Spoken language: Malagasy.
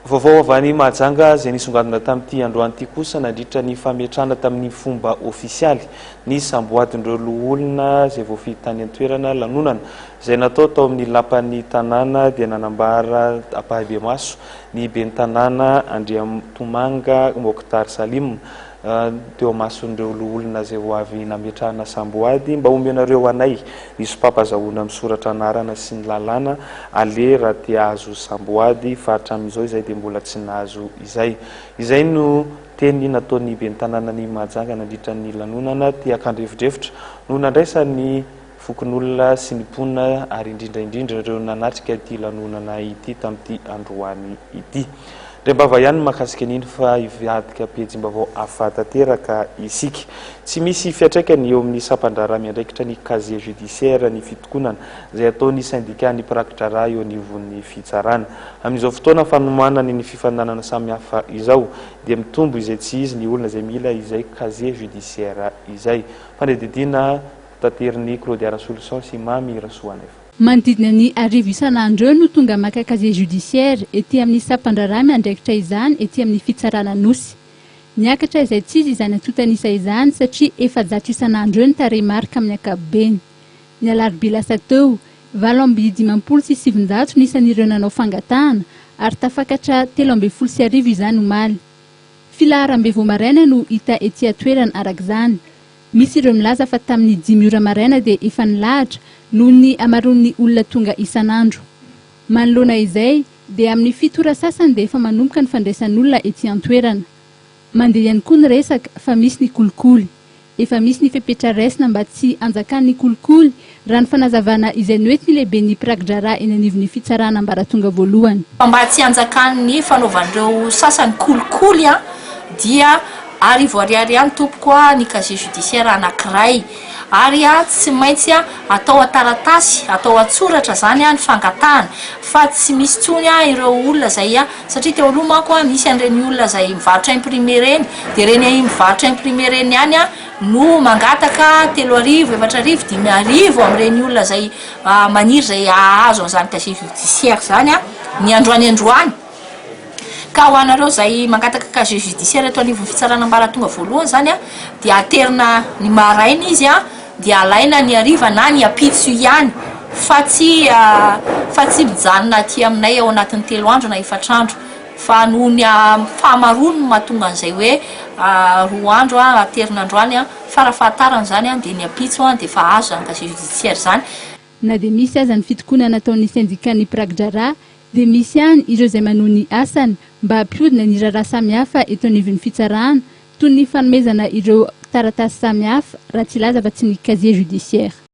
Vaovao avy any Mahajanga izay nisongadina tamin'ity androany ity kosa nandritra ny fametrahana tamin'ny fomba ofisialy ny samboadin'ireo loholona izay voafidy tany an-toerana lanonana izay natao tao amin'ny lapan'ny tanàna dia nanambara Ampahaibemaso ny ben'ny tanàna Andriamtomanga Mokhtar Salim teo mason'ireo loholona izay ho avy nametrahana samboady mba omenareo anay ny sopapazahoana amin'ny soratra anarana sy ny lalàna alera dia azo samboady fa hatramin'izao izay dia mbola tsy nahazo izay no teny nataon'ny ben'ny tanàna ny Mahajanga nandritra ny lanonana ty Akandrevindrevitra no nandraisany fokon'olona sy ny mponina ary indrindra ireo nanatrika ity lanonana ity tamin'ity androany ity. Rembava ihany mahakasika an'iny fa ivadika pejim-baovao ahafatanteraka isika. Tsy misy fiantraikany eo amin'ny sampandraraha miandraikitra ny casier judiciaire ny fitokonana izay ataon'ny syndicat ny mpirakitra raha eo anivon'ny fitsarana. Amin'izao fotoana fanomanany ny fifananana samihafa izao dia mitombo izay tsy izy ny olona izay mila izay casier judiciaire izay. Fanedidina tateriny Claudia Solution sy Mamy Rasoanefa. Manodidina ny arivo isan'andro no tonga maka casier judiciaire ety amin'ny sampandraraha miandraikitra izany ety amin'ny fitsarana Nosy. Niakatra izay tsy izy izany antotanisa izany satria efa 100 isan'andro ny tarehimarika amin'ny ankapobeny. Ny alarobia lasa teo 720 sy 700 nisan'ireo nanao fangatahana ary tafakatra 13 izany omaly. Filaharam-be vao maraina no hita ety atoerana arak'izany. Misy ireo milaza fa tamin'ny 10 ora maraina dia efa nilahatra noho ny amaroan'ny olona tonga isan'andro. Manoloana izay dia amin'ny 7 ora sasany dia efa manomboka ny fandraisan'olona ety an-toerana. Mandeha ihany koa ny resaka fa misy ny kolikoly. Efa misy ny fepetraresina mba tsy anjakan'ny kolikoly raha ny fanazavana izay noety ny lehibe ny mpirakitra eny anivon'ny fitsarana ambaratonga voalohany. Mba tsy anjakan'ny fanaovan'ireo sasany kolikoly dia arivo ariary ihany tompoko ny casier judiciaire anankiray ary tsy maintsy atao ataratasy atao atsoratra zany ny fangatahana fa tsy misy tsony ireo olona zay satria teo aloha manko misy an'ireny olona zay mivarotra imprimé reny dia reny mivarotra imprimé reny ihany no mangataka 3,000, 4,000, 5,000 amin'ireny olona zay maniry zay ahazo an'izany casier judiciaire zany ny androany ka ho anareo zay mangataka casier judiciaire eto anivon'ny fitsarana ambaratonga voalohany zany dia aterina ny maraina izy dia alaina ny hariva na ny apitso ihany fa tsy mijanona aty aminay ao anatin'ny 3 andro na 4 andro fa noho ny fahamaroany no mahatonga an'izay hoe 2 andro aterina androany farafahatarana zany dia ny apitso dia fa azo zany casier judiciaire zany. Na dia misy aza ny fitokonana ataon'ny syndicat ny mpirakitra raha dia misy ihany ireo izay manohy ny asany mba hampihodina ny raharaha samihafa eto anivon'ny fitsarana toy ny fanomezana ireo taratasy samihafa raha tsy laza fa tsy ny casier judiciaire.